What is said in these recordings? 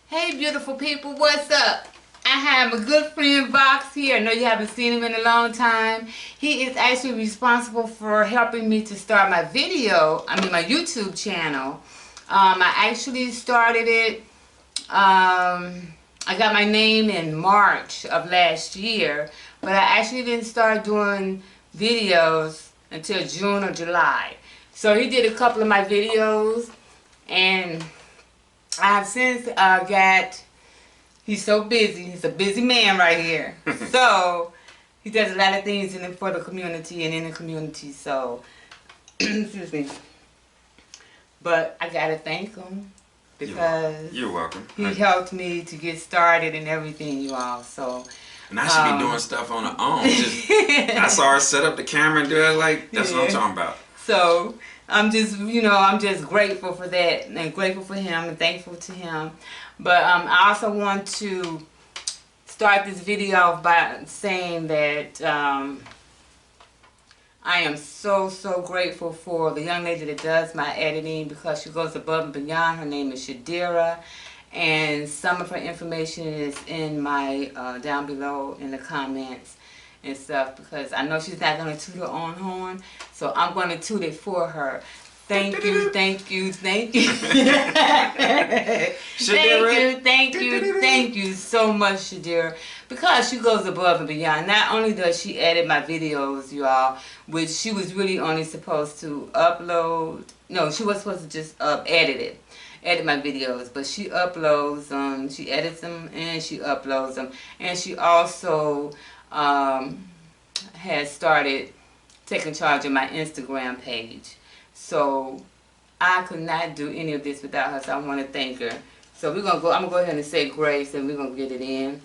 Hey beautiful people, what's up? I have a good friend Vox here. I know you haven't seen him in a long time. He is actually responsible for helping me to start my my YouTube channel. I actually started it, I got my name in March of last year, but I actually didn't start doing videos until June or July. So he did a couple of my videos, and I have since he's so busy. He's a busy man right here. So he does a lot of things for the community and in the community. So, excuse me. But I gotta thank him because you're welcome. He helped me to get started and everything, you all. So. And I should be doing stuff on her own. I saw her set up the camera and do it like, that's what I'm talking about. So I'm just, I'm just grateful for that and grateful for him and thankful to him. But I also want to start this video off by saying that I am so grateful for the young lady that does my editing because she goes above and beyond. Her name is Shadira. And some of her information is in my down below in the comments and stuff, because I know she's not going to toot her own horn, so I'm going to toot it for her. Thank you, thank you, thank you. Thank you so much, Shadira, because she goes above and beyond. Not only does she edit my videos, you all, which she was really only supposed to upload. No, she was supposed to just edit my videos, but she uploads them, she edits them, and she uploads them. And she also has started taking charge of my Instagram page. So I could not do any of this without her, so I want to thank her. So I'm going to go ahead and say grace, and we're going to get it in.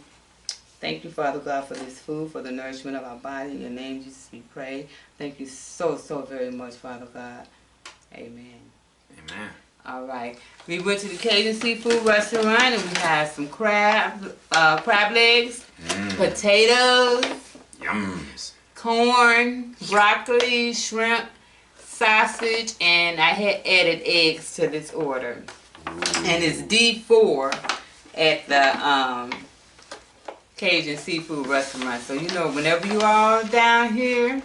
Thank you, Father God, for this food, for the nourishment of our body. In your name, Jesus, we pray. Thank you so very much, Father God. Amen. Amen. All right. We went to the Cajun seafood restaurant, and we had some crab legs, potatoes, yums, corn, broccoli, shrimp, sausage, and I had added eggs to this order. Ooh. And it's D4 at the Cajun seafood restaurant. So whenever you all down here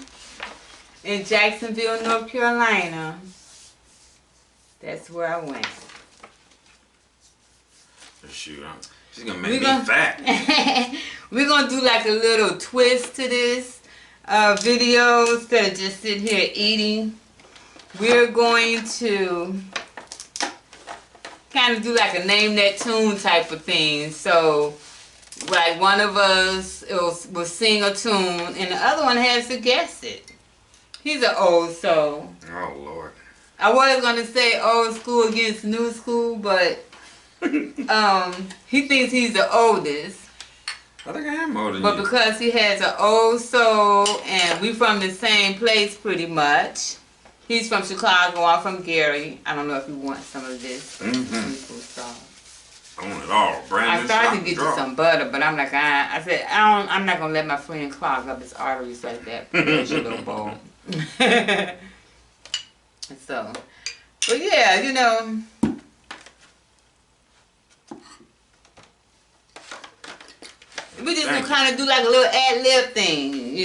in Jacksonville, North Carolina, that's where I went. Shoot, she's gonna make me fat. We're gonna do like a little twist to this video instead of just sitting here eating. We're going to kind of do like a name that tune type of thing. So, like one of us will sing a tune, and the other one has to guess it. He's an old soul. Oh Lord. I was going to say old school against new school, but he thinks he's the oldest. I think I am older than But you. because he has an old soul and we from the same place pretty much. He's from Chicago, I'm from Gary. I don't know if you want some of this. I want it all. Brand I started to get you some butter, but I'm like, I said, I'm not going to let my friend clog up his arteries like that. There's your little bowl. So, but yeah, we just gonna kind of do like a little ad-lib thing,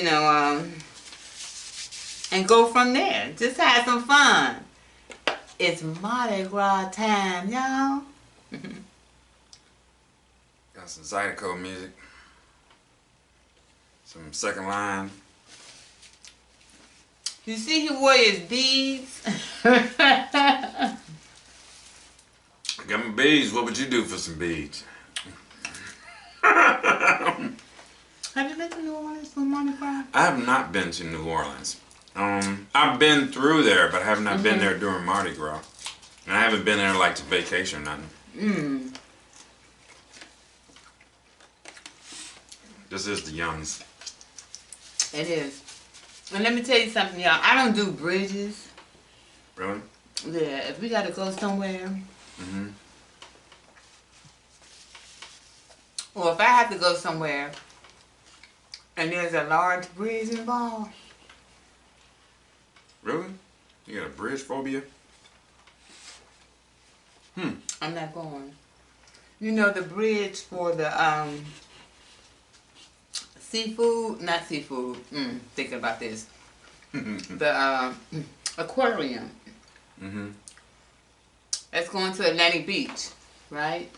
and go from there. Just have some fun. It's Mardi Gras time, y'all. Got some Zydeco music. Some second line. You see he wore his beads? Got my beads. What would you do for some beads? Have you been to New Orleans for Mardi Gras? I have not been to New Orleans. I've been through there, but I have not been there during Mardi Gras. And I haven't been there like to vacation or nothing. This is the Youngs. It is. And let me tell you something, y'all. I don't do bridges. Really? Yeah, if we gotta go somewhere. Or if I have to go somewhere and there's a large bridge involved. Really? You got a bridge phobia? I'm not going. You know the bridge for the seafood, not seafood. Thinking about this. The aquarium. That's going to Atlantic Beach, right?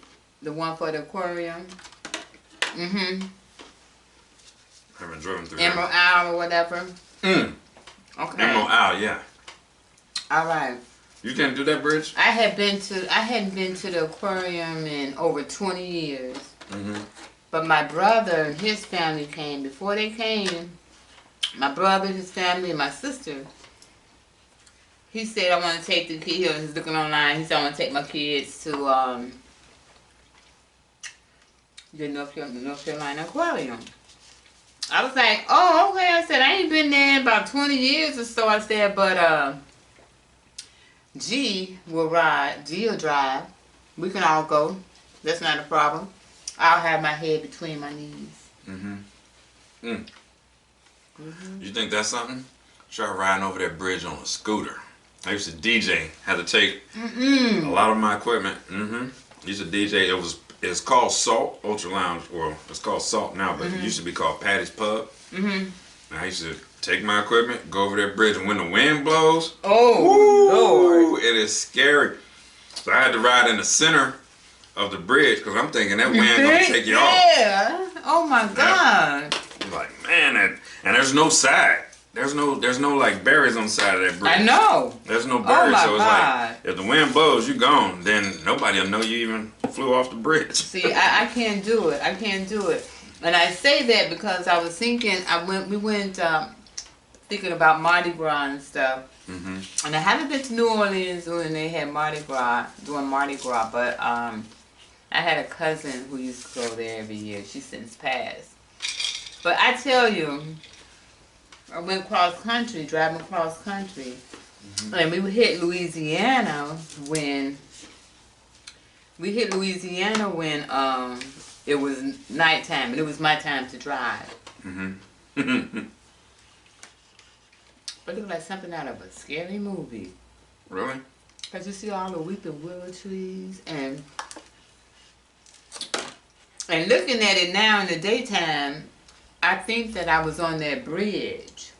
The one for the aquarium. Haven't driven through Emerald Isle or whatever. Okay. Emerald Isle, yeah. All right. You can't do that bridge? I hadn't been to the aquarium in over 20 years. But my brother and his family came. Before they came, my brother, his family, and my sister, he said, I want to take the kids. He was looking online. He said, I want to take my kids to the North Carolina Aquarium. I was like, oh, okay. I said, I ain't been there in about 20 years or so. I said, but G will drive. We can all go. That's not a problem. I'll have my head between my knees. You think that's something? Try riding over that bridge on a scooter. I used to DJ. Had to take a lot of my equipment. Used to DJ. It's called Salt Ultra Lounge. Well, it's called Salt now, but it used to be called Patty's Pub. And I used to take my equipment, go over that bridge, and when the wind blows, Lord, it is scary. So I had to ride in the center of the bridge because I'm thinking that wind gonna take you off. Yeah. Oh my God. I'm like, man, and there's no side. There's no like barriers on the side of that bridge. I know. There's no barriers, my so it's God. like if the wind blows, you gone. Then nobody will know you even flew off the bridge. See, I can't do it. I can't do it. And I say that because I was thinking, we went thinking about Mardi Gras and stuff. And I haven't been to New Orleans when they had doing Mardi Gras, but I had a cousin who used to go there every year. She's since passed. But I tell you, I went driving cross country, and we hit Louisiana when it was nighttime, and it was my time to drive. But it looked like something out of a scary movie. Really? Because you see all the weeping willow trees, and looking at it now in the daytime, I think that I was on that bridge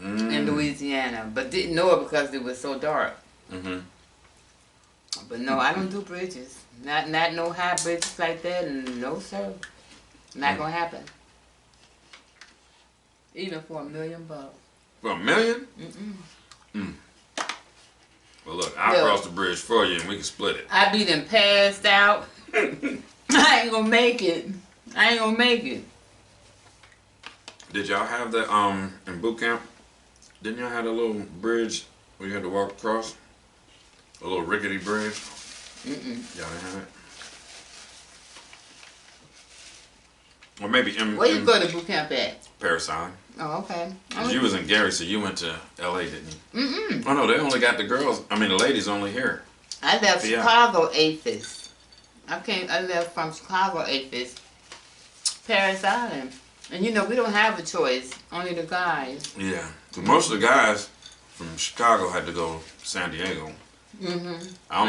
in Louisiana, but didn't know it because it was so dark. But no, I don't do bridges. Not no high bridges like that. No, sir. Not gonna happen. Even for $1 million. For $1 million? Well, look, I'll cross the bridge for you and we can split it. I be done passed out. I ain't gonna make it. Did y'all have that in boot camp? Didn't y'all have a little bridge where you had to walk across? A little rickety bridge? Y'all didn't have it? Or maybe Where you go to boot camp at? Paris Island. Oh, okay. Cause you was in Gary, so you went to LA, didn't you? Oh no, they only got the ladies only here. I left Chicago APHIS. I left from Chicago APHIS, Paris Island. And you know, we don't have a choice, only the guys. Yeah, so most of the guys from Chicago had to go to San Diego. I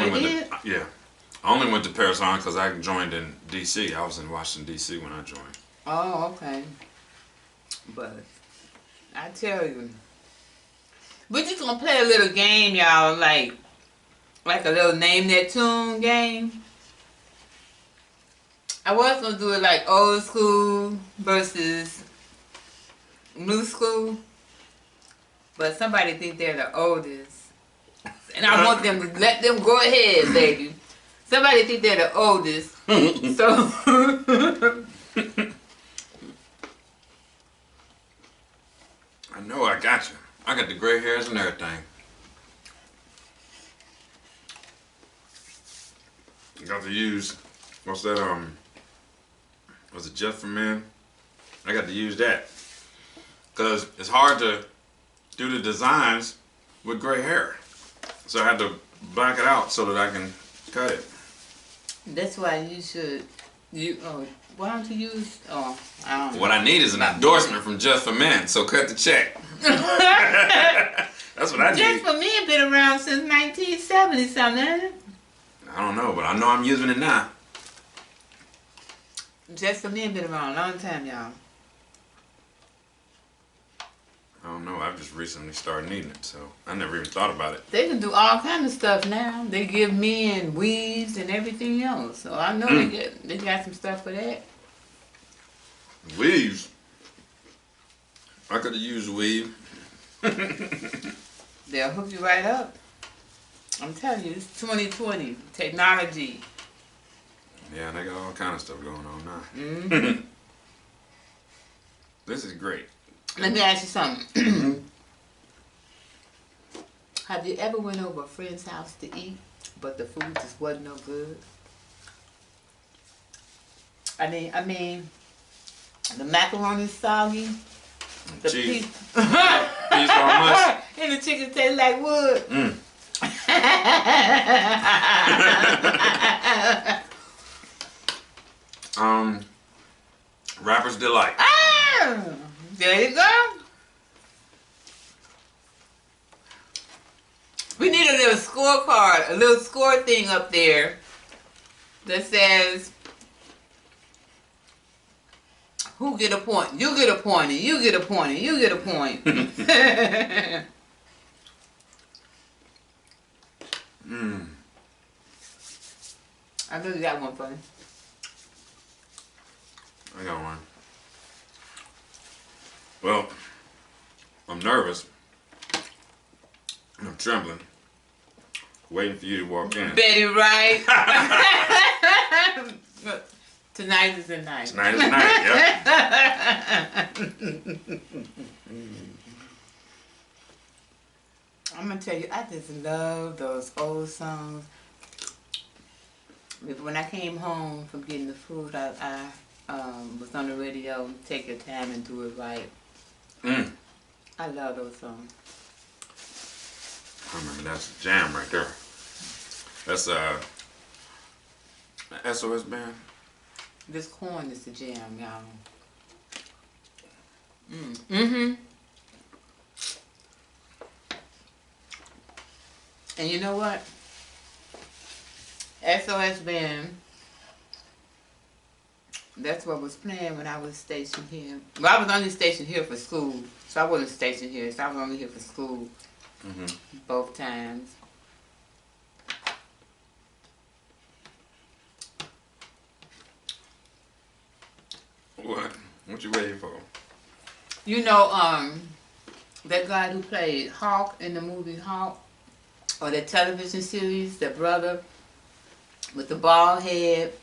only went to Paris Island because I joined in DC. I was in Washington DC when I joined. Oh, okay. But I tell you, we're just gonna play a little game, y'all, like a little name that tune game. I was gonna do it like old school versus new school, but somebody think they're the oldest, and I want them to let them go ahead, baby. Somebody think they're the oldest, so. I know, I got you. I got the gray hairs and everything. Got to use, what's that, was it Jeff from Man? I got to use that. Because it's hard to do the designs with gray hair. So I had to black it out so that I can cut it. That's why you should, why don't you use, I don't know. What I need is an endorsement from Just for Men, so cut the check. That's what I need. Just for Men been around since 1970 something, hasn't it? I don't know, but I know I'm using it now. Just for me, been around a long time, y'all. I don't know. I've just recently started eating it, so I never even thought about it. They can do all kind of stuff now. They give men weaves and everything else. So I know they got some stuff for that. Weaves. I could have used weave. They'll hook you right up. I'm telling you, it's 2020 technology. Yeah, they got all kind of stuff going on now. Mm-hmm. This is great. Let me ask you something. Have you ever went over a friend's house to eat, but the food just wasn't no good? I mean, the macaroni's soggy. The Cheese. piece all mush. and the chicken tastes like wood. Mm. Rapper's Delight. Ah, there you go. We need a little scorecard, a little score thing up there that says who get a point. You get a point, and you get a point, and you get a point. I know you got one for me. I got one. Well, I'm nervous. And I'm trembling. Waiting for you to walk in. Betty Wright. Tonight is the night. Tonight is the night, yep. I'm gonna tell you, I just love those old songs. When I came home from getting the food, I was on the radio, Take Your Time and Do It Right. Mm. I love those songs. I remember that's a jam right there. That's SOS band. This corn is the jam, y'all. Mm-hmm. And you know what? SOS band, that's what was playing when I was stationed here. Well, I was only stationed here for school, so I wasn't stationed here, so I was only here for school both times. What? What you waiting for? You know, that guy who played Hawk in the movie Hawk, or that television series, that brother with the bald head.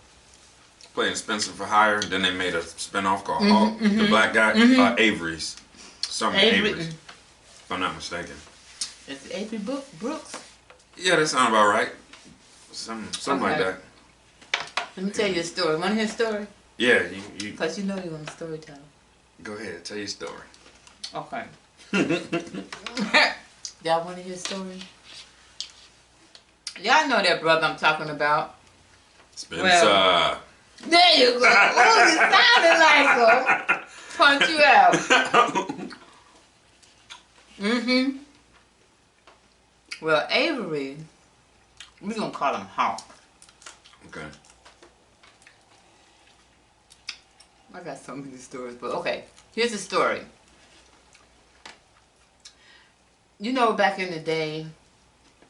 Playing Spencer for Hire. Then they made a spinoff called Hawk. The black guy, Avery's. Something Avery's. If I'm not mistaken. It's Avery Brooks. Yeah, that sounds about right. Something like that. Let me tell you a story. Want to hear a story? Yeah, you Because you know you're a storyteller. go ahead, tell your story. Okay. Y'all want to hear a story? Y'all know that brother I'm talking about. Spencer. Well, there you go. Oh, you sounded like him. Punch you out. Well, Avery, we're going to call him Hawk. Okay. I got so many stories, but okay. Here's the story. You know, back in the day,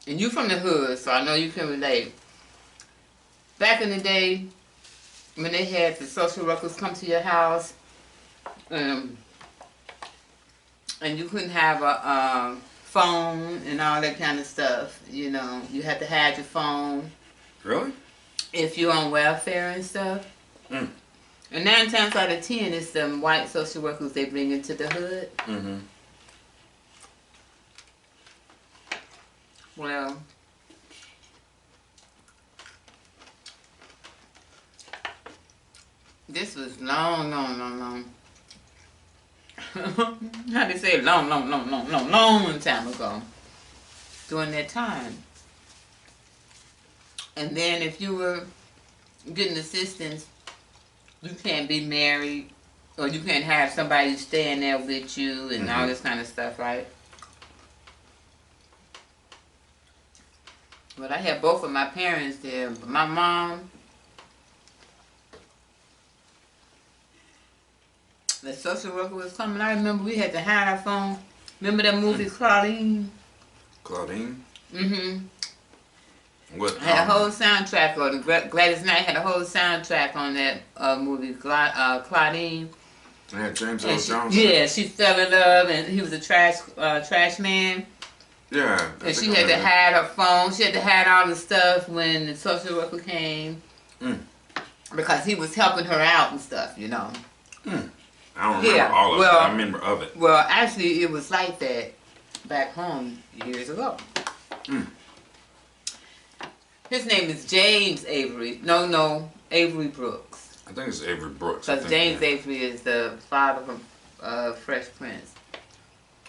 and you from the hood, so I know you can relate. Back in the day, when they had the social workers come to your house, and you couldn't have a phone and all that kind of stuff, you know, you had to hide your phone. Really? If you're on welfare and stuff. Mm. And 9 times out of 10, it's them white social workers they bring into the hood. Mm-hmm. Well, this was long. How do you say long time ago. During that time. And then if you were getting assistance, you can't be married, or you can't have somebody staying there with you and all this kind of stuff, right? But I had both of my parents there. But my mom, the social worker was coming. I remember we had to hide our phone. Remember that movie Claudine? Claudine? Mm-hmm. What? I had a whole soundtrack, or the Gladys Knight had a whole soundtrack on that movie, Claudine. They had James Earl Jones. Yeah, she fell in love, and he was a trash man. Yeah. And she had to hide her phone. She had to hide all the stuff when the social worker came. Because he was helping her out and stuff, you know. I don't remember all of it. I remember of it. Well, actually, it was like that back home years ago. His name is James Avery. No, Avery Brooks. I think it's Avery Brooks. Because James Avery is the father from Fresh Prince.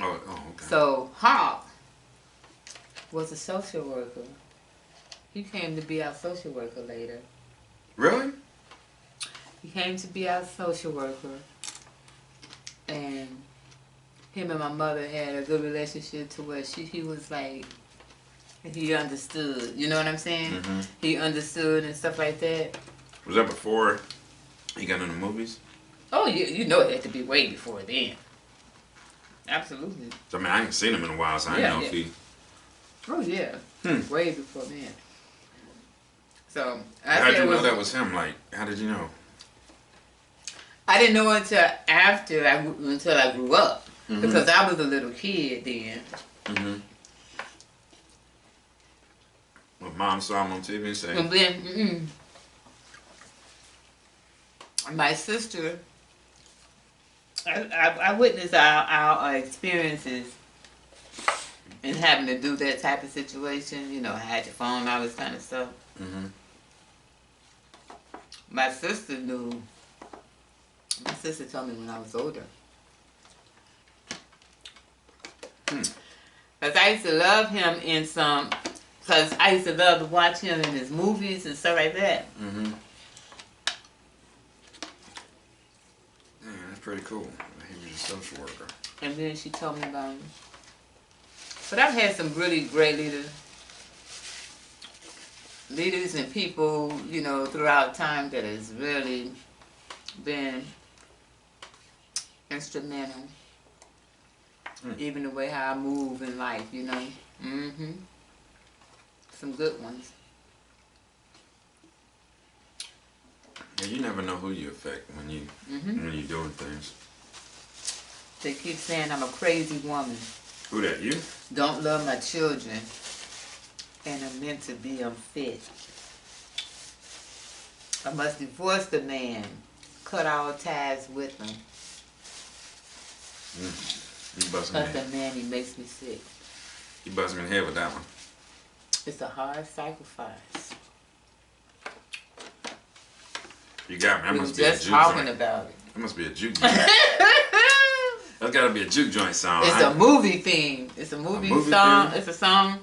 Oh, okay. So, Hawk was a social worker. He came to be our social worker later. Really? He came to be our social worker. And him and my mother had a good relationship to where he was like, he understood. You know what I'm saying? He understood and stuff like that. Was that before he got into movies? Oh, you know it had to be way before then. Absolutely. I mean, I ain't seen him in a while, so I didn't know if he... Oh, yeah. Way before then. So, how did you know that was him? Like, how did you know? I didn't know until after until I grew up. Because I was a little kid then. When Mom saw him on TV and said... And then, my sister, I witnessed our experiences in having to do that type of situation. You know, hide your phone, all this kind of stuff. My sister knew. My sister told me when I was older. Because I used to love him in some... Because I used to love to watch him in his movies and stuff like that. Yeah, that's pretty cool. He was a social worker. And then she told me about him. But I've had some really great leaders and people, you know, throughout time that has really been instrumental. Even the way how I move in life, you know. Some good ones. Yeah, you never know who you affect when you when you're doing things. They keep saying I'm a crazy woman. Who that, you? Don't love my children. And I'm meant to be unfit. I must divorce the man. Cut all ties with him. You bust me in the Cut the man, he makes me sick. You bust me in the head with that one. It's a hard sacrifice. You got me. That We must were be a just juke talking joint. about it. That must be a juke joint. That's gotta be a juke joint song. It's a movie theme. It's a movie song. Theme? It's a song.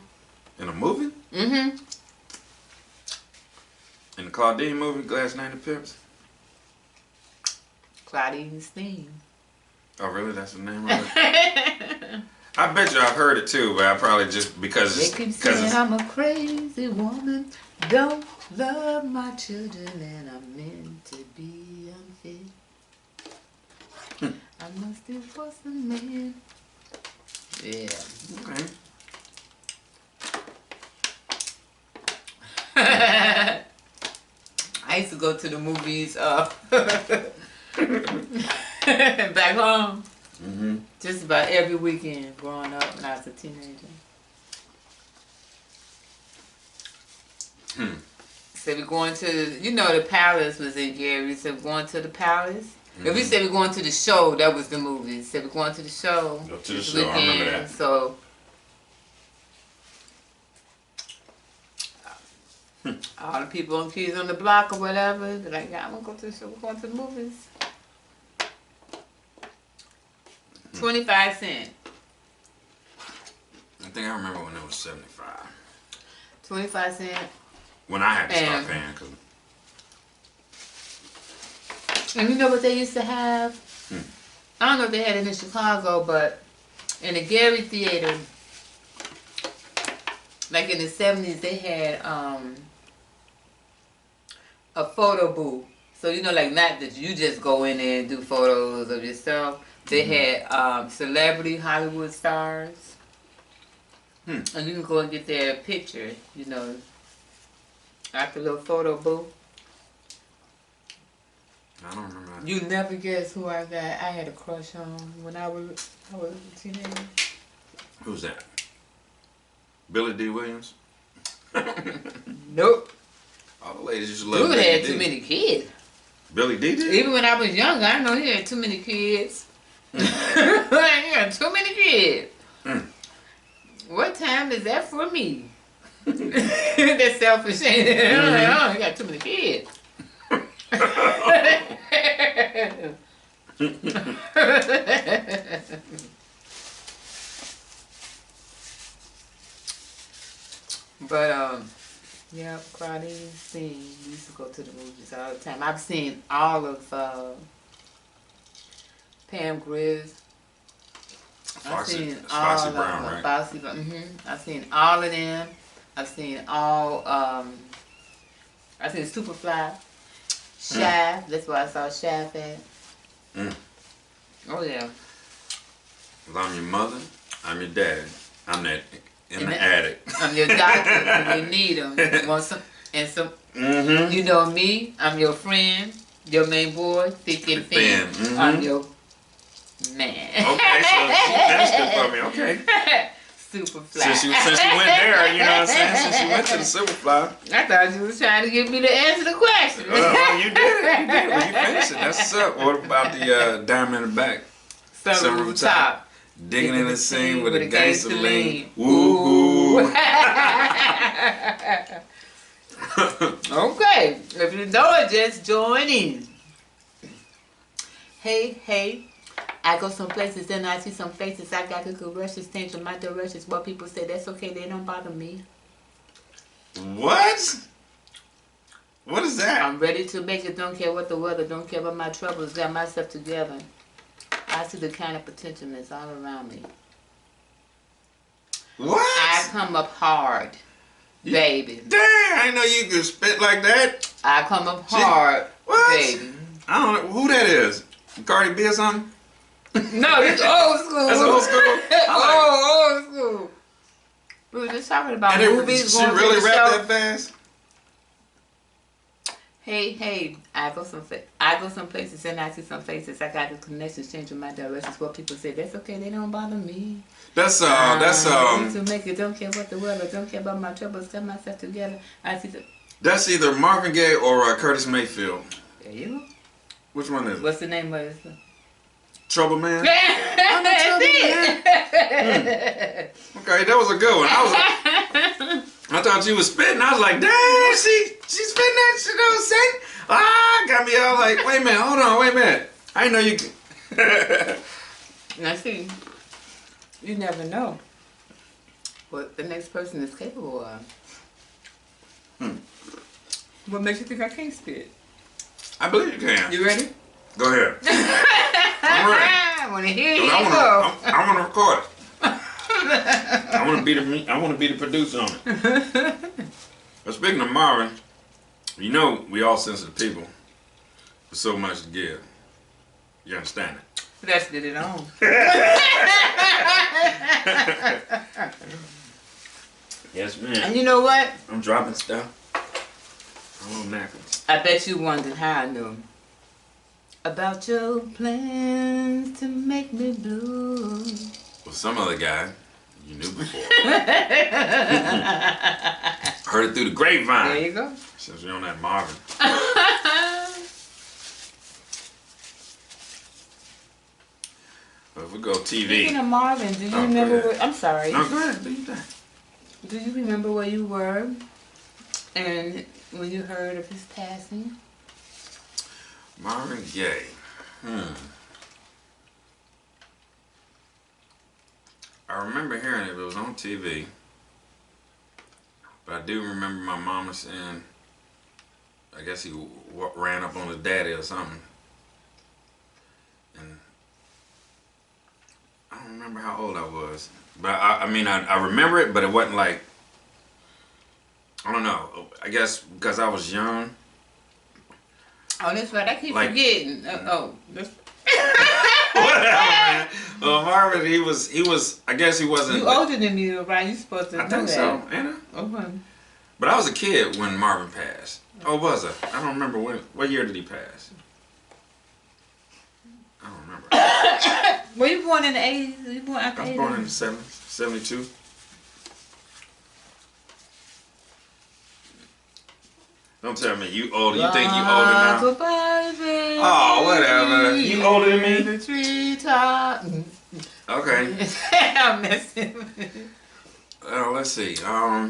In a movie? In the Claudine movie, Glass Night and Pips? Claudine's theme. Oh, really? That's the name of it? I bet you I've heard it too, but I probably just because They keep saying I'm a crazy woman, don't love my children, and I'm meant to be unfit. I must divorce the man. Yeah. Okay. I used to go to the movies back home. Just about every weekend growing up when I was a teenager. So we're going to, you know, the Palace was in Gary, so we're going to the Palace. If we said we're going to the show, that was the movie. So we're going to the show. Go to the show, I remember that. So all the people on Keys on the Block or whatever, they're like, yeah, I'm going to go to the show. We're going to the movies. 25 cents. I think I remember when it was 75. 25 cents. When I had to start paying. And you know what they used to have? I don't know if they had it in Chicago, but in the Gary Theater, like in the 70s, they had a photo booth. So you know, like not that you just go in there and do photos of yourself. They had celebrity Hollywood stars, and you can go and get their picture. You know, at the little photo booth. I don't remember that. You never guess who I got. I had a crush on when I was a teenager. Who's that? Billy D. Williams? Nope. All the ladies used to love Dude Billy had D. too many kids. Billy D did? Even when I was younger, I know he had too many kids. He had too many kids. What time is that for me? That's selfish. Oh, he got too many kids. But yeah, Claudine seen. We used to go to the movies all the time. I've seen all of Pam Griers. I've seen all Foxy of Brown, them. right? Foxy, I've seen all of them. I've seen all. I've seen Superfly, Shaft. That's where I saw Shaft at. Oh yeah. Well, I'm your mother. I'm your dad. I'm that in the attic. I'm your doctor when you need them. Want some and some. You know me. I'm your friend. Your main boy, thick and thin. I'm your man. Okay, so that's good for me. Okay. Superfly. Since you went there, you know what I'm saying? Since you went to the Superfly. I thought you was trying to get me to answer the question. Well, you did it. You did it. Well, you finished it. That's what's up. What about the diamond in the back? Sunroof top. Digging in the scene with a gangster lean. Ooh. Woo-hoo. Okay. If you know it, just join in. Hey. I go some places and I see some faces. I got to go rushes, change in my directions. What people say, that's okay. They don't bother me. What? What is that? I'm ready to make it. Don't care what the weather. Don't care about my troubles. Got myself together. I see the kind of potential that's all around me. What? I come up hard, baby. Damn, I didn't know you could spit like that. I come up hard, What? baby. I don't know who that is. Cardi B or something? No, this old school. That's old school? Old school. We were just talking about movies. She going really to the rap show. that fast? Hey, I go some places and I see some faces. I got the connections changing my directions. What people say, that's okay. They don't bother me. That's to make it. Don't care what the weather. Don't care about my troubles. Got myself together. I see the. That's either Marvin Gaye or Curtis Mayfield. There you go. Which one is it? What's the name of it? Trouble Man? I'm the trouble man. Okay, that was a good one. I thought you was spitting. I was like, damn, she spitting that shit on saying. Got me all like, wait a minute, hold on, wait a minute. I didn't know you could. Now see, you never know what the next person is capable of. What makes you think I can't spit? I believe you can. You ready? Go ahead. I'm ready. I want to hear you go. I want to record it. I want to be the producer on it. But speaking of Marvin, you know we all sensitive people with so much to give. You understand it? Let's get it on. Yes, man. And you know what? I'm dropping stuff. I'm on napkins. I bet you wondered how I knew about your plans to make me blue. Well, some other guy you knew before. Heard it through the grapevine. There you go. Since you're on that Marvin. But if we go TV. Speaking of Marvin, do you Oh, remember go where, I'm sorry. No, go ahead. Do your thing. Do you remember where you were and when you heard of his passing? Marvin Gaye. I remember hearing it. It was on TV. But I do remember my mama saying, I guess he ran up on his daddy or something. And I don't remember how old I was. But I mean, I remember it, but it wasn't like, I don't know. I guess because I was young, Oh, that's right. I keep Like- forgetting. That's... Whatever, man. Marvin, he was. I guess he wasn't. You older than me, right? You supposed to I know think that. so, ain't I? Okay. But I was a kid when Marvin passed. Oh, was I? I don't remember when. What year did he pass? I don't remember. Were you born in the 80s? Were you born after I was 80s? born in the 70s, 72. Don't tell me you older. You think you older now? Oh, whatever. You older than me? The treetop. Okay. I'm messing with you. Let's see. I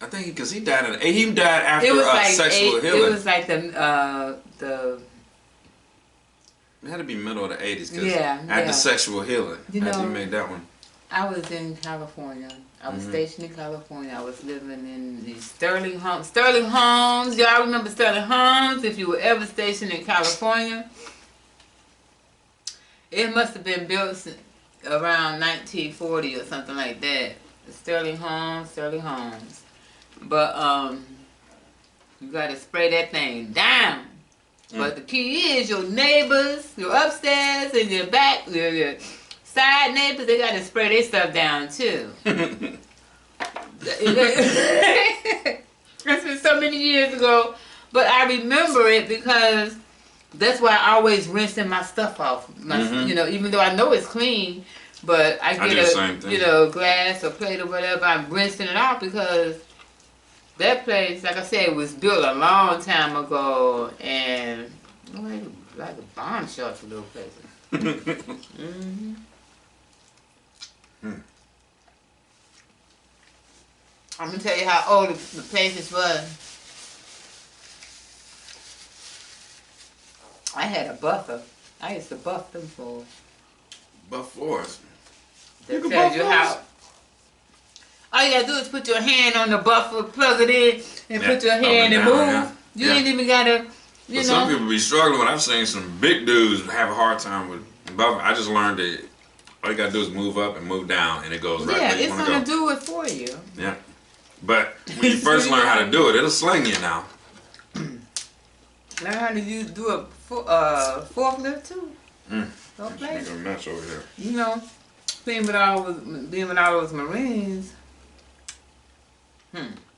think because he died after It was like sexual healing. It was like the. It had to be middle of the 80s because Yeah, after yeah. sexual healing, You after know- you made that one. I was in California. I was stationed in California. I was living in the Sterling Homes. Sterling Homes. Y'all remember Sterling Homes? If you were ever stationed in California. It must have been built around 1940 or something like that. Sterling Homes. But you gotta spray that thing down. But the key is your neighbors, your upstairs and your back, your side neighbors, they gotta spray their stuff down too. That's been so many years ago, but I remember it because that's why I always rinsing my stuff off. You know, even though I know it's clean, but I do get the same thing. glass or plate or whatever, I'm rinsing it off because that place, like I said, was built a long time ago and like a bomb shelter little place. I'm gonna tell you how old the places was. I had a buffer. I used to buff them for. Buff floors. That You can tells buff you floors? how. All you gotta do is put your hand on the buffer, plug it in, and put your up hand and down, move. yeah. You Yeah. ain't even gotta, But some people be struggling with. I've seen some big dudes have a hard time with buffer. I just learned that all you gotta do is move up and move down, and it goes right Yeah, where you it's want to gonna go. do it for you. Yeah. But when you first learn how to do it, it'll sling you now. Learn how to do a forklift too. Don't play. Making a mess over here. You know, being with all those Marines.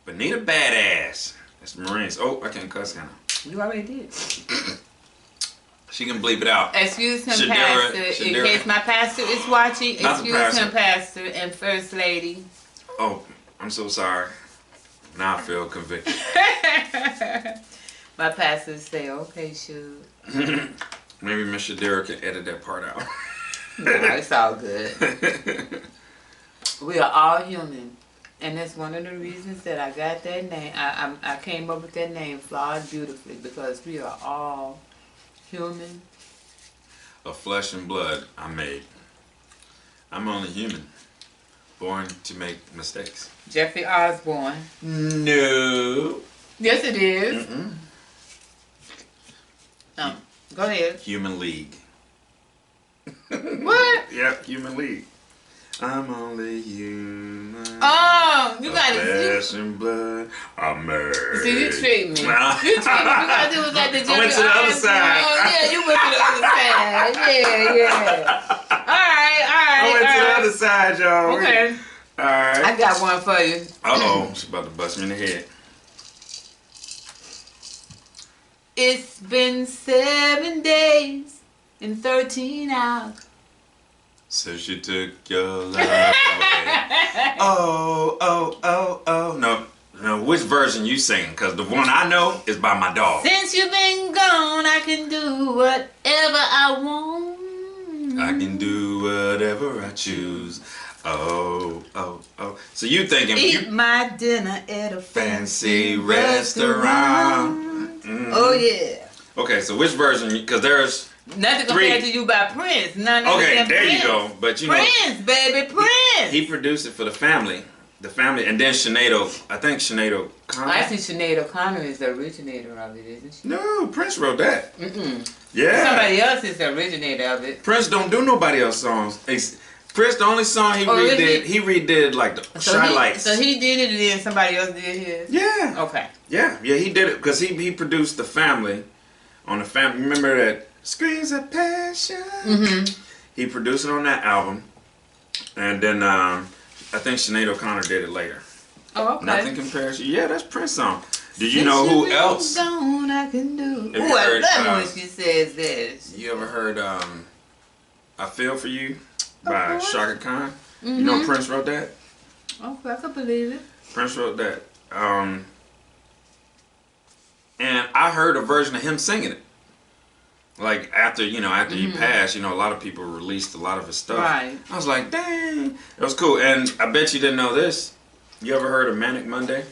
Benita Badass. That's the Marines. Oh, I can't cuss now. You already did. She can bleep it out. Excuse him, Shadira- Pastor. Shadira- In case my pastor is watching, Not the excuse him, Pastor and First Lady. Oh, I'm so sorry. Now I feel convicted. My pastor say, okay, shoot. Maybe Miss Shadira can edit that part out. No, it's all good. We are all human. And that's one of the reasons that I got that name. I came up with that name, Flawed Beautifully, because we are all human. Of flesh and blood, I'm made. I'm only human. Born to make mistakes. Jeffrey Osborne. No. Yes, it is. Go ahead. Human League. What? Yep, Human League. I'm only human. Oh, you Of got it. flesh and blood, I'm made. See, you treat me. You Nah. treat me. You gotta do it like the Jeffrey I went to the other Osborne. side. Oh, yeah, you went to the other side. Yeah. All I went to the right. other side, y'all. Okay. Alright. I got one for you. Uh-oh. She's about to bust me in the head. It's been 7 days and 13 hours. So she took your love away. Oh. No, which version you sing? Because the one I know is by my dog. Since you've been gone, I can do whatever I want. I can do whatever I choose. Oh. So you thinking Eat you my dinner at a fancy restaurant. Oh, yeah. Okay, so which version? Because there's... Nothing compared to You by Prince. None of Okay, them there Prince. you go. But you know... Prince, baby, Prince. He produced it for the family. The family. And then Sinead, I think Sinead O'Connor. Actually, Sinead O'Connor is the originator of it, isn't she? No, Prince wrote that. Mm-mm. Yeah. Somebody else is the originator of it. Prince don't do nobody else songs. Prince, the only song he redid, he redid like the Shy Lights. So he did it and then somebody else did his? Yeah. Okay. Yeah, he did it because he produced The Family, on the family. Remember that Screams of Passion? He produced it on that album, and then I think Sinead O'Connor did it later. Oh, okay. Nothing compares. Yeah, that's Prince song. Do you know who else? Gone, I can do. Have Ooh, you I heard, love when she says this. You ever heard I Feel For You by Shaka Khan? Mm-hmm. You know Prince wrote that? Okay, I can believe it. Prince wrote that. And I heard a version of him singing it. Like after he passed, a lot of people released a lot of his stuff. Right. I was like, dang, it was cool. And I bet you didn't know this. You ever heard of Manic Monday?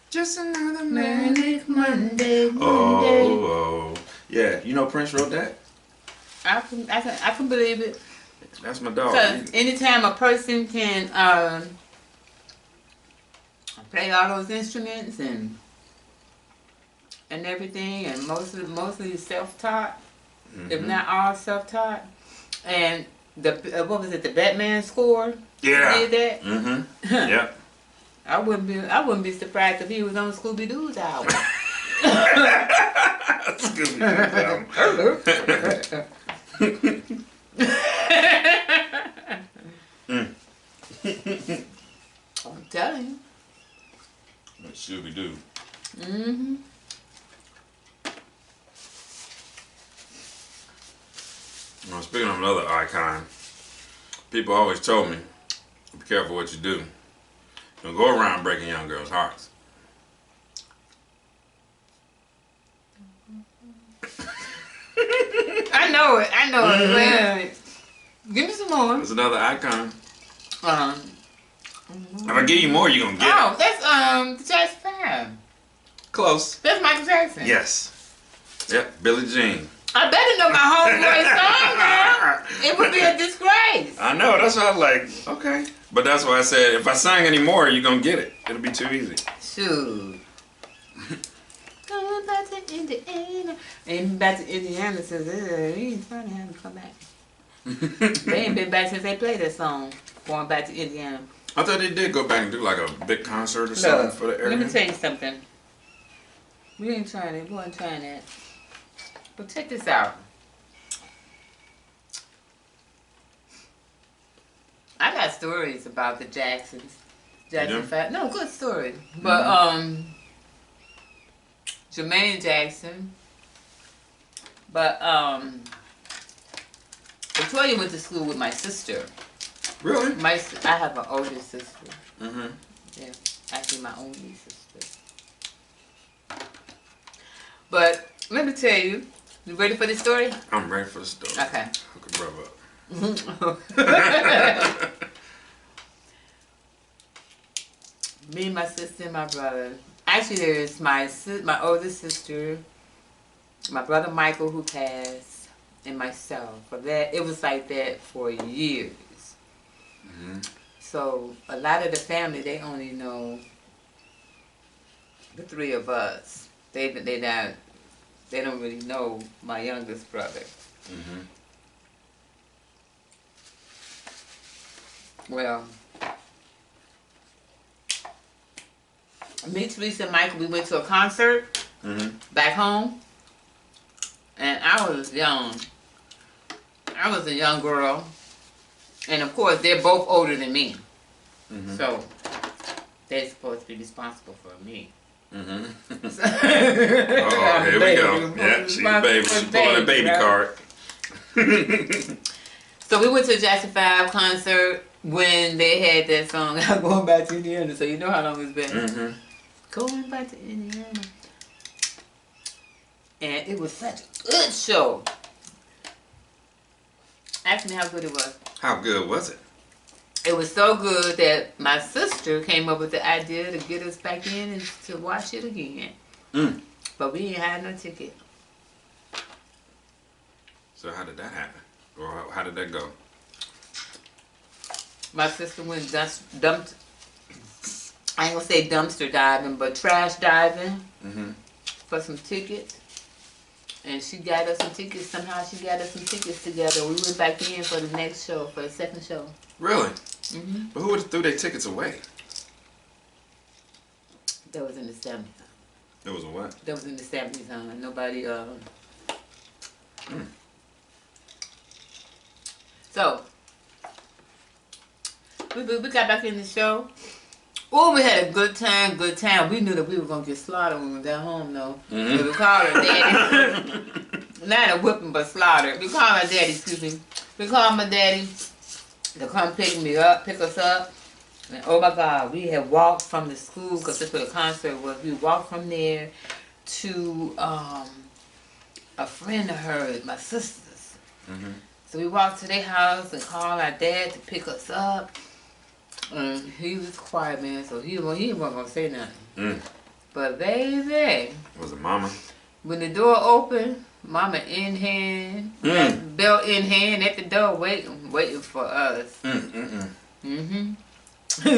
Just another Manic Monday. Oh, yeah. You know Prince wrote that? I can believe it. That's my dog. Because anytime a person can play all those instruments and everything, and mostly self-taught, if not all self-taught, and the the Batman score? Yeah. Did that? Yep. I wouldn't be surprised if he was on Scooby Doo's album. Scooby Doo's album. I'm telling you. Scooby Doo. Well, speaking of another icon, people always told me, be careful what you do. Don't go around breaking young girls' hearts. I know it. Man. Give me some more. There's another icon. If I give you more, you're gonna get Oh, that's Jackson 5. Close. That's Michael Jackson. Yes. Yep, Billie Jean. I better know my homeboy's song now. It would be a disgrace. I know, that's why I was like, okay. But that's why I said, if I sang any more, you're gonna get it. It'll be too easy. Shoot. Going back to Indiana. And back to Indiana says, we ain't trying to have them come back. They ain't been back since they played that song. Going back to Indiana. I thought they did go back and do like a big concert or something for the area. Let me tell you something. We ain't trying it. We weren't trying that. But check this out. I got stories about the Jacksons. Jackson 5. No, good story. But Jermaine Jackson. But Victoria went to school with my sister. Really? I have an older sister. Mm-hmm. Yeah, actually my only sister. But let me tell you. You ready for this story? I'm ready for the story. Okay. Hook a brother up. Me, my sister, and my brother. Actually, there's my older sister, my brother Michael who passed, and myself. For that, it was like that for years. So a lot of the family, they only know the three of us. They don't really know my youngest brother. Well, me, Teresa, and Michael, we went to a concert back home, and I was young. I was a young girl, and of course, they're both older than me, so they're supposed to be responsible for me. Oh, here we go. Yeah, she's a baby. She's pulling a baby card. So we went to the Jackson 5 concert when they had that song, I'm Going Back to Indiana. So you know how long it's been. Going Back to Indiana. And it was such a good show. Ask me how good it was. How good was it? It was so good that my sister came up with the idea to get us back in and to watch it again. But we ain't had no ticket. So how did that happen? Or how did that go? My sister went dumped. I ain't gonna say dumpster diving, but trash diving for some tickets. And she got us some tickets. Somehow she got us some tickets together. We went back in for the next show, for the second show. Really? But who would have threw their tickets away? That was in the 70s. It was a what? That was in the 70s, huh? Nobody, So, we got back in the show. Oh, we had a good time, good time. We knew that we were going to get slaughtered when we got home, though. Mm-hmm. So we called her daddy. Not a whipping, but slaughtered. We called her daddy, excuse me. We called my daddy to come pick us up. And oh my God, we had walked from the school, because that's where the concert was. We walked from there to a friend of hers, my sister's. Mm-hmm. So we walked to their house and called our dad to pick us up. And he was quiet, man, so he wasn't going to say nothing. Mm. But baby, Was it Mama? when the door opened, Mama in hand, belt in hand at the door, waiting for us. Mm-hmm.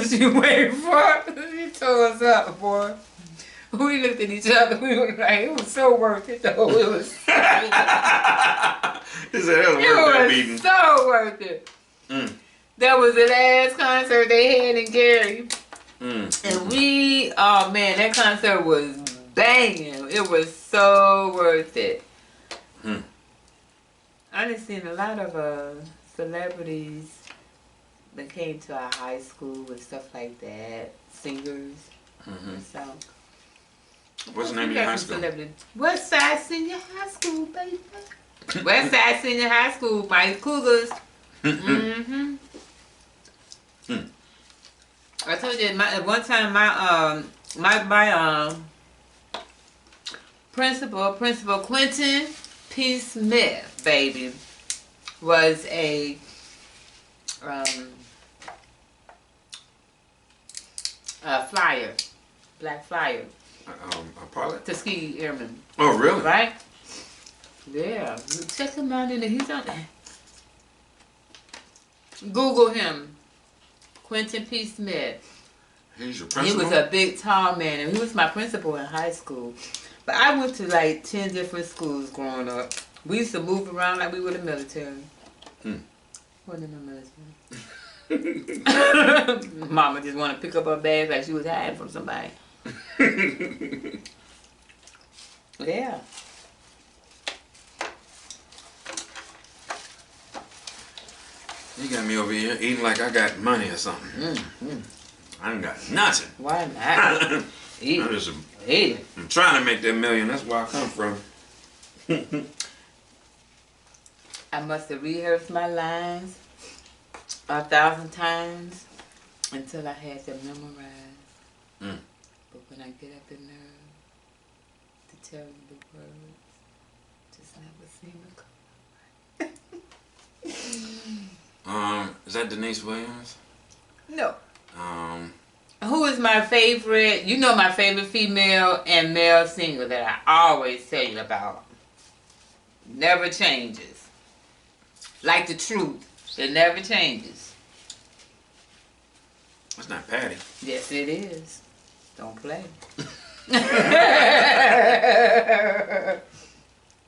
She waited for us. She tore us up, boy. We looked at each other. We were like, it was so worth it, though. It was so worth it. He said it was worth that beating. So worth it. Mm. That was the last concert they had in Gary. And we, oh man, that concert was banging. It was so worth it. I done seen a lot of celebrities that came to our high school and stuff like that. Singers and stuff. What's the name of your high school? West Side Senior High School, baby. West Side Senior High School, my Cougars. I told you at one time my Principal Quentin P. Smith, baby, was a flyer, black flyer. A pilot? Tuskegee Airman. Oh, really? Right? Yeah. Check him out in there. He's on there. Google him. Quentin P. Smith. He's your principal? He was a big, tall man, and he was my principal in high school. But I went to like 10 different schools growing up. We used to move around like we were the military. Wasn't in the military. Mama just want to pick up her bag like she was hiding from somebody. Yeah. You got me over here eating like I got money or something. I ain't got nothing. Why not? Eat. I'm trying to make that million. That's where I come from. I must have rehearsed my lines 1,000 times until I had them memorized. But when I get up the nerve to tell you the words, just never seem to come. Is that Denise Williams? No. Who is my favorite? You know my favorite female and male singer that I always tell you about. Never changes. Like the truth. It never changes. That's not Patty. Yes, it is. Don't play.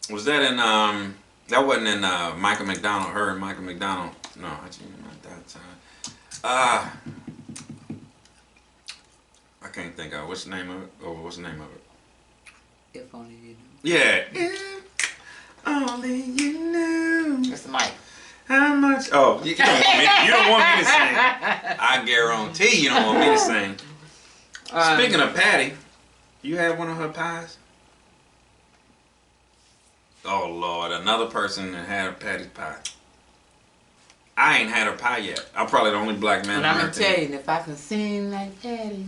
Was that in, that wasn't in Michael McDonald, her and Michael McDonald. No, actually not that time. I can't think of it. What's the name of it? Oh, what's the name of it? If only you knew. Yeah. If only you knew. That's the mic. How much? Oh, you don't want me to sing. I guarantee you don't want me to sing. Speaking of Patty, you had one of her pies? Oh, Lord. Another person that had Patty's pie. I ain't had her pie yet. I'm probably the only black man. And I'm going to tell you, if I can sing like Patty,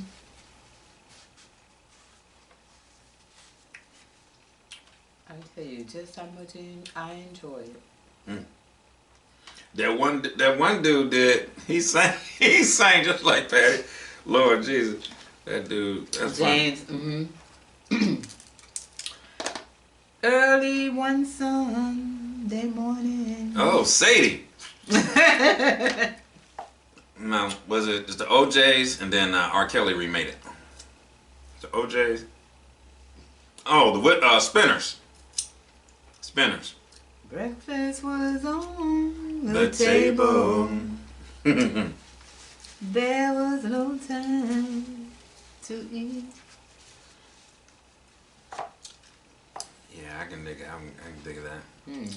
I can tell you just how much I enjoy it. That one dude did. He sang just like Patty. Lord Jesus, that dude. That's James. funny. Early one Sunday morning. Oh, Sadie. No, was it just the OJs and then R. Kelly remade it? The OJs. Oh, the Spinners. Spinners. Breakfast was on The table. There was no time to eat. Yeah, I can dig it. I can dig of that.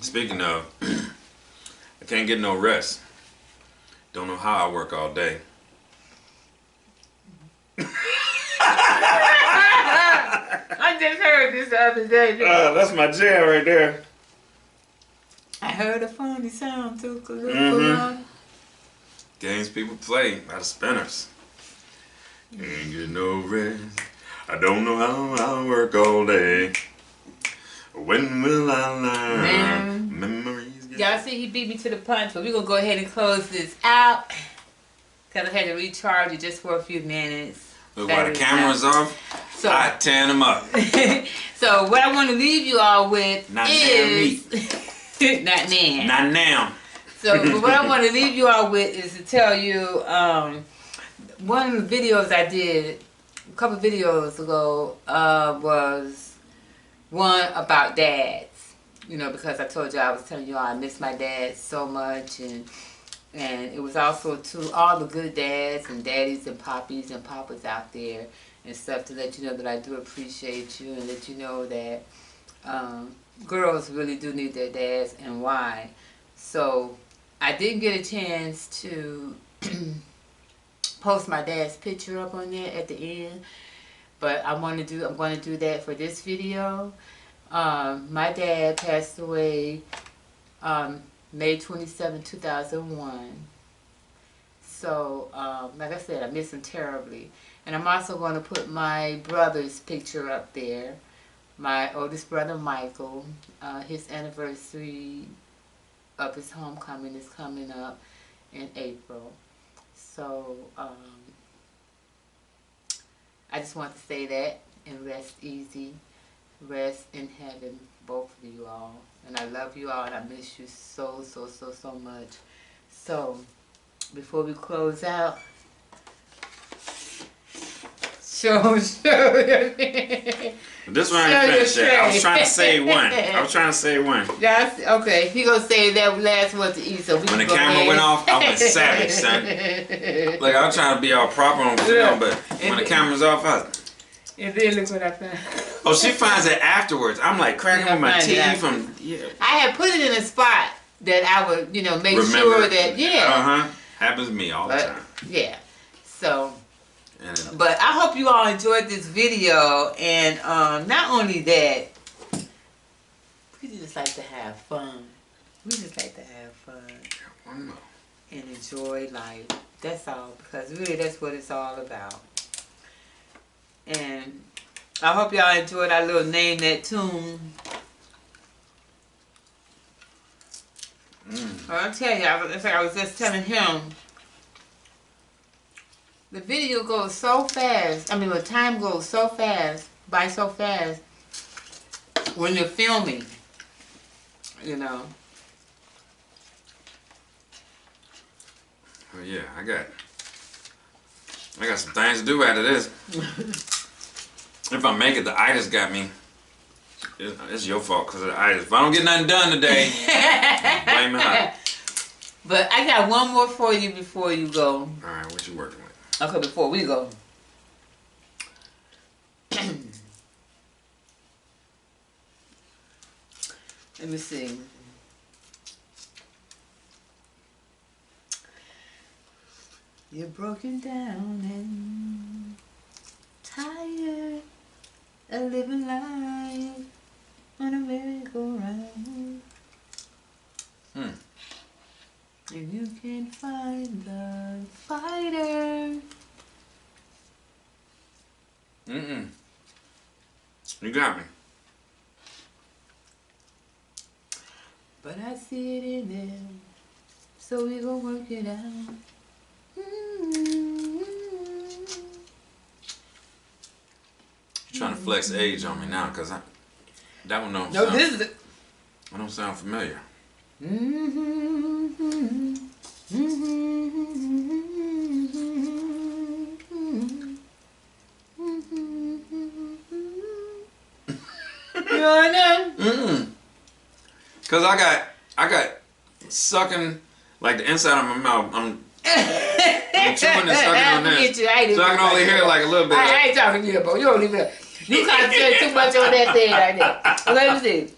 Speaking of, I can't get no rest. Don't know how I work all day. I just heard this the other day. That's my jam right there. I heard a funny sound too. Games people play by the spinners. Ain't get no rest. I don't know how I work all day. When will I learn? Man. Memories. Y'all see he beat me to the punch, but we're going to go ahead and close this out. Because I had to recharge it just for a few minutes. Look, while the camera's off, so, I tan them up. So what I want to leave you all with Not is... Not now. Not now. So but what I want to leave you all with is to tell you one of the videos I did a couple videos ago was one about dads. You know, because I told you I was telling you all I miss my dad so much, and it was also to all the good dads and daddies and poppies and papas out there and stuff, to let you know that I do appreciate you and let you know that girls really do need their dads and why. So I didn't get a chance to post my dad's picture up on there at the end, but I'm going to do that for this video. My dad passed away May 27, 2001. So, like I said, I miss him terribly. And I'm also going to put my brother's picture up there. My oldest brother, Michael, his anniversary of his homecoming is coming up in April. So, I just want to say that and rest easy. Rest in heaven, both of you all. And I love you all, and I miss you so, so, so, so much. So, before we close out, show. This one I ain't finished yet. I was trying to say one. That's okay. He gonna say that last one to eat. So when the camera went off, I went savage, son. Like I was trying to be all proper on film, but when the camera's off, and then look what I found. Oh, she finds it afterwards. I'm like cracking with my teeth. I had put it in a spot that I would, make sure that, happens to me all the time. Yeah. So, but I hope you all enjoyed this video, and not only that, we just like to have fun. And enjoy life. That's all, because really that's what it's all about. And I hope y'all enjoyed our little Name That Tune. I'll tell you, I was just telling him, the video goes so fast. I mean, the time goes so fast, by so fast, when you're filming, Oh yeah, I got some things to do after this. If I make it, the itis got me. It's your fault because of the itis. If I don't get nothing done today, blame her. But I got one more for you before you go. All right, what you working with? Okay, before we go. Let me see. You're broken down and tired of living life on a merry-go-round. And you can't find the fighter. You got me. But I see it in there, so we gon' work it out. You're trying to flex age on me now, cause that one don't No, sound, this is that don't sound familiar. You know? Cause I got sucking like the inside of my mouth. I'm chewing and sucking on this. So I can only hear like a little bit. I ain't talking to you, bro. You don't even. You concentrate too much on that thing right there. Let me see.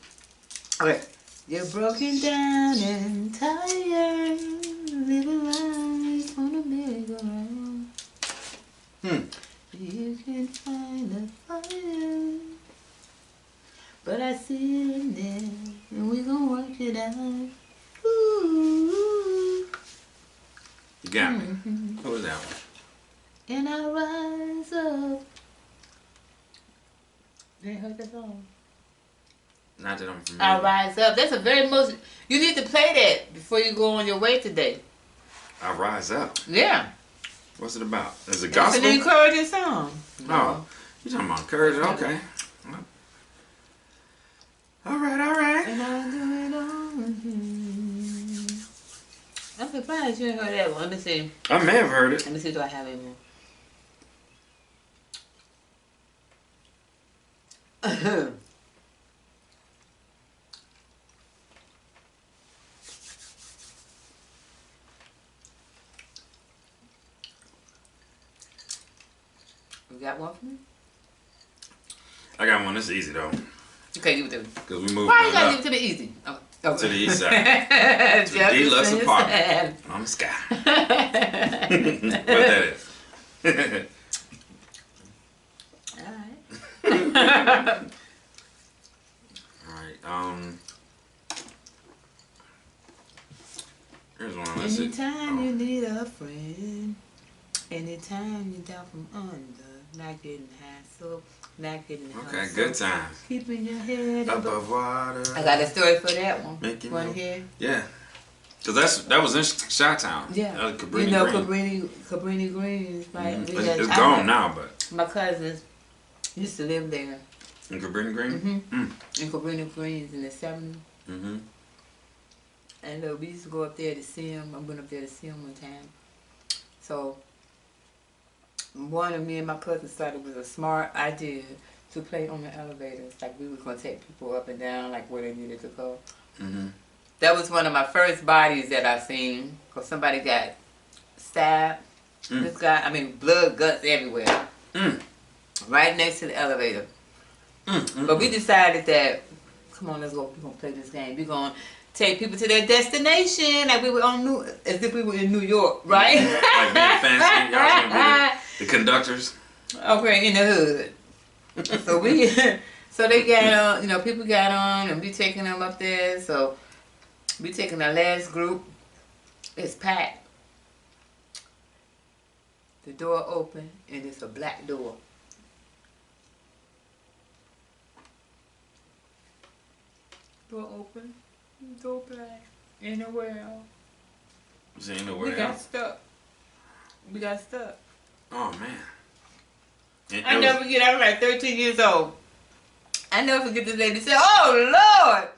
Okay. You're broken down and tired, living life on a merry-go-round. You can find a fire, but I see it in there, and we gon' work it out. Ooh. You got me. What was that one? And I rise up. You ain't heard that song? Not that I'm familiar. I rise up. That's a very most. You need to play that before you go on your way today. I rise up. Yeah. What's it about? Is it It's gospel? an encouraging song. Oh, you talking about encouraging? Okay. All right. And I do it all again. I'm surprised you ain't heard that one. Let me see. I may have heard it. Let me see. Do I have it more? You got one for me? I got one. This is easy though. Okay, give it to me. Cause we moved. Why you gotta up give it to me easy? Oh, okay. to the east side. To the deluxe apartment on the sky. What that is? Alright. Alright, here's one. Let's see. Anytime you need a friend, anytime you're down from under, not getting hassled, not getting hustled. Okay, good times. Keeping your head Above water. I got a story for that one. Making Want no- to hear? Yeah. Cause that was in Chi-Town. Yeah. Cabrini you know Green. Cabrini Greens, right? Mhm. We got- It's I gone got- now, but My cousins used to live there. in Cabrini Green. In Cabrini Greens in the 70s. Mm-hmm. And we used to go up there to see him. I went up there to see him one time. So one of me and my cousins thought it was a smart idea to play on the elevators. Like we were gonna take people up and down, like where they needed to go. Mm-hmm. That was one of my first bodies that I seen, cause somebody got stabbed. This guy, I mean, blood, guts everywhere, right next to the elevator. But we decided that, come on, let's go. We're gonna play this game. We're gonna take people to their destination, like we were as if we were in New York, right? Like being fancy. Y'all gonna be the conductors. Okay, in the hood. So we, so they got on, you know, people got on, and we taking them up there. So we taking the last group. It's packed. The door open, and it's a black door. Door open, door black, in the well. Was it in the We warehouse? got stuck. We got stuck. Oh man. And I it never was- forget, I was like 13 years old. I never forget this lady said, "Oh Lord,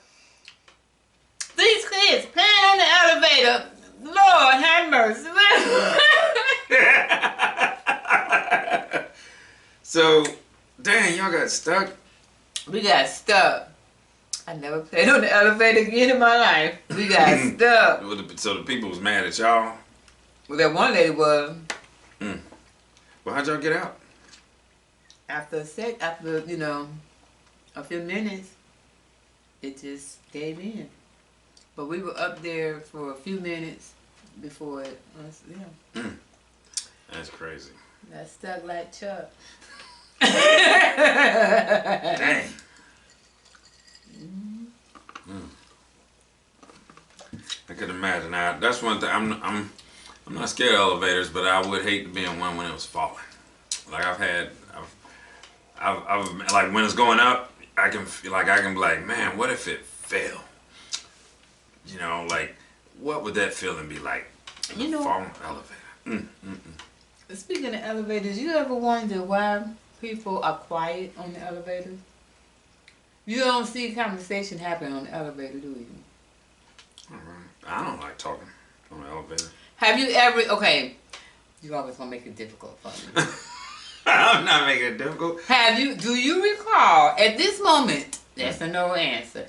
these kids playing on the elevator. Lord have mercy." So, dang, y'all got stuck. We got stuck. I never played on the elevator again in my life. We got stuck. So the people was mad at y'all. Well, that one lady was. Well, how'd y'all get out? After you know, a few minutes, it just gave in. But we were up there for a few minutes before it. Yeah. That's crazy. Got stuck like Chuck. Dang. I could imagine. That's one thing. I'm not scared of elevators, but I would hate to be in one when it was falling. Like I've like when it's going up, I can be like, man, what if it fell? You know, like what would that feeling be like? You know, falling elevator. Speaking of elevators, you ever wonder why people are quiet on the elevator? You don't see conversation happen on the elevator, do you? All right. I don't like talking on the elevator. Have you ever? Okay, you always gonna make it difficult for me. I'm not making it difficult. Do you recall at this moment? That's a no answer.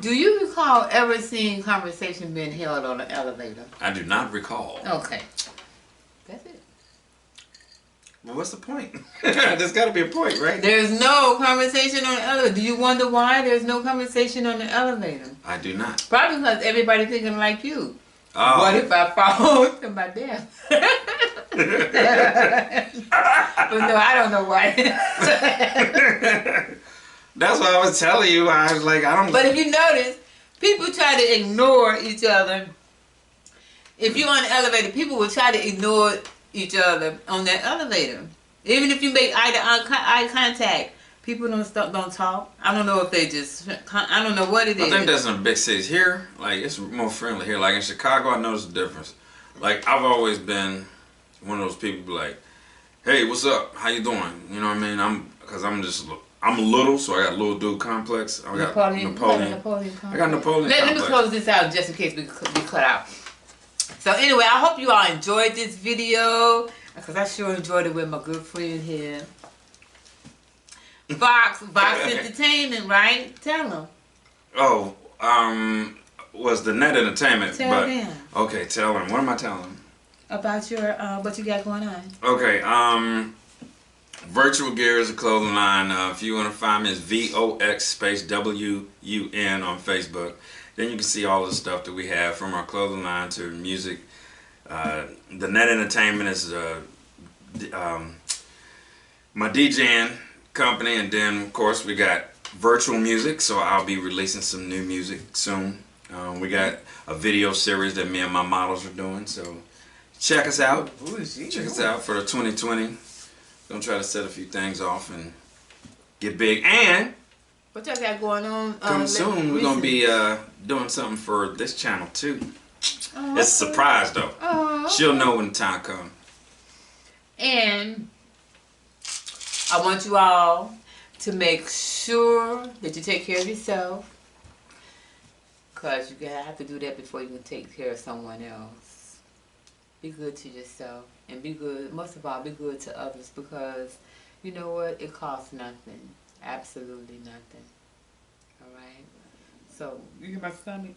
Do you recall ever seeing conversation being held on the elevator? I do not recall. Okay, that's it. Well, what's the point? There's got to be a point, right? There's no conversation on the elevator. Do you wonder why there's no conversation on the elevator? I do not. Probably because everybody thinking like you. Oh. What if I fall to my death? But no, I don't know why. That's what I was telling you. I was like, I don't. But if you notice, people try to ignore each other. If you're on the elevator, people will try to ignore each other on that elevator. Even if you make eye contact, people don't talk. I don't know if they just, I don't know what it is. I think that's in big cities. Here, like, it's more friendly here. Like in Chicago, I noticed the difference. Like, I've always been one of those people be like, hey, what's up? How you doing? You know what I mean? Because I'm little, so I got a little dude complex. I got Napoleon. I got Napoleon Let complex. me close this out just in case we cut out. So anyway, I hope you all enjoyed this video, because I sure enjoyed it with my good friend here. Vox Entertainment, right? Tell them. Oh, was the Net Entertainment. Tell them. Okay, tell them. What am I telling them? About your, what you got going on. Okay, Virtual Gear is a clothing line. If you want to find me, it's VOX space WUN on Facebook. Then you can see all the stuff that we have, from our clothing line to music. The Net Entertainment is my DJing company, and then of course we got virtual music, so I'll be releasing some new music soon. We got a video series that me and my models are doing, so check us out. Check us out for the 2020. Gonna try to set a few things off and get big. And what y'all got going on? Come soon, we're gonna be doing something for this channel too. Oh, it's a surprise though. Oh, okay. She'll know when the time comes. And I want you all to make sure that you take care of yourself, because you have to do that before you can take care of someone else. Be good to yourself, and be good, most of all, be good to others, because you know what? It costs nothing. Absolutely nothing. Alright? So, you hear my stomach?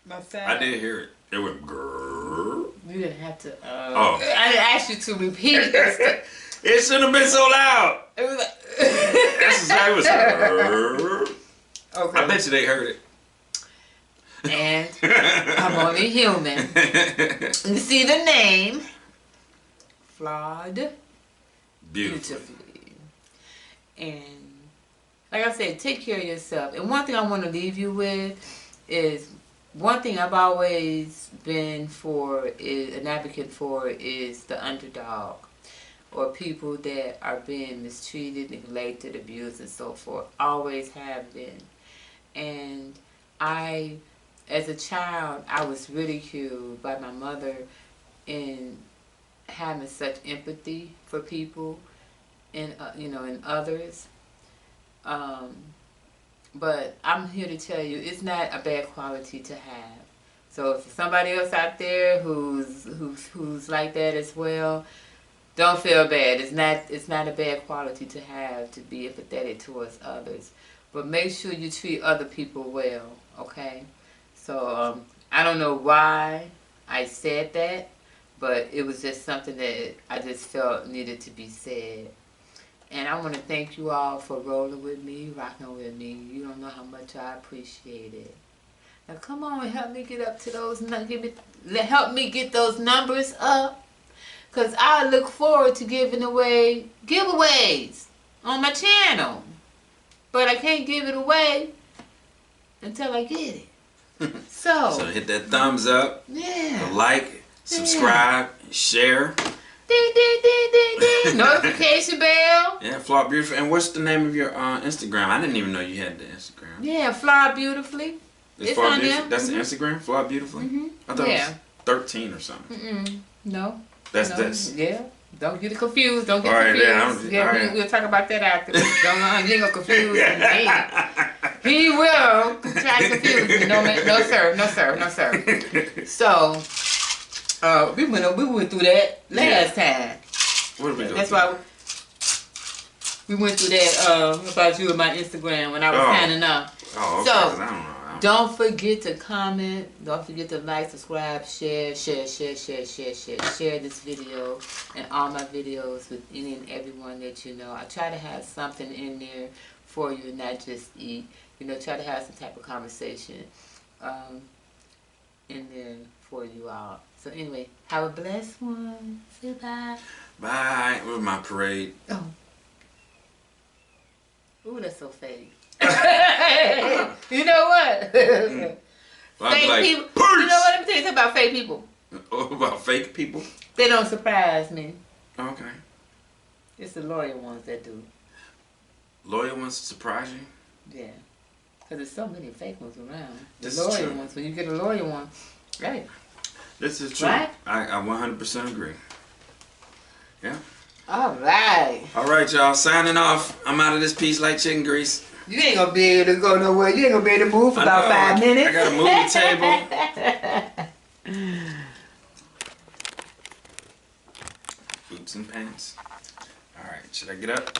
My side? I did hear it. It went grrrr. You didn't have to, oh. I didn't ask you to repeat it. It shouldn't have been so loud. It was like That's exactly what it was. Okay. I bet you they heard it. And I'm only human. You see the name, Flawed Beautifully. And like I said, take care of yourself. And one thing I want to leave you with is, one thing I've always been an advocate for, is the underdog, or people that are being mistreated, neglected, abused, and so forth. Always have been. And as a child, I was ridiculed by my mother in having such empathy for people and and others. But I'm here to tell you, it's not a bad quality to have. So if somebody else out there who's like that as well, don't feel bad. It's not a bad quality to have, to be empathetic towards others. But make sure you treat other people well, okay? So I don't know why I said that, but it was just something that I just felt needed to be said. And I want to thank you all for rolling with me, rocking with me. You don't know how much I appreciate it. Now come on, help me get up to those, help me get those numbers up. Because I look forward to giving away giveaways on my channel. But I can't give it away until I get it. So hit that thumbs up, yeah, like, subscribe, share. Ding, ding, ding, ding, ding. Notification bell. Yeah, Flawed Beautifully. And what's the name of your Instagram? I didn't even know you had the Instagram. Yeah, Flawed Beautifully. It's Flawed on Beautifully. there. That's the Instagram? Flawed Beautifully? I thought it was 13 or something. No. That's yeah. Don't get it confused. Don't get confused. Yeah, we'll talk about that after. You ain't gonna confuse me. He will try to confuse me. No sir, no sir, no sir. So we went through that last time. What did we do? That's why we went through that about you and my Instagram when I was signing up. Oh, okay. So, I don't know. Don't forget to comment. Don't forget to like, subscribe, share this video and all my videos with any and everyone that you know. I try to have something in there for you, not just eat. You know, try to have some type of conversation in there for you all. So anyway, have a blessed one. Say bye. Bye. With my parade. Oh. Ooh, that's so fake. You know what? Well, Fake like, people. Peace! You know what? Let me tell you something about fake people. About fake people? They don't surprise me. Okay. It's the loyal ones that do. Loyal ones surprise you? Yeah. Because there's so many fake ones around. The This is loyal true. ones. When you get a loyal one, right? This is true. Right? I 100% agree. Yeah. All right. All right, y'all. Signing off. I'm out of this piece like chicken grease. You ain't going to be able to go nowhere. You ain't going to be able to move for about 5 minutes. I got to move the table. Boots and pants. All right. Should I get up?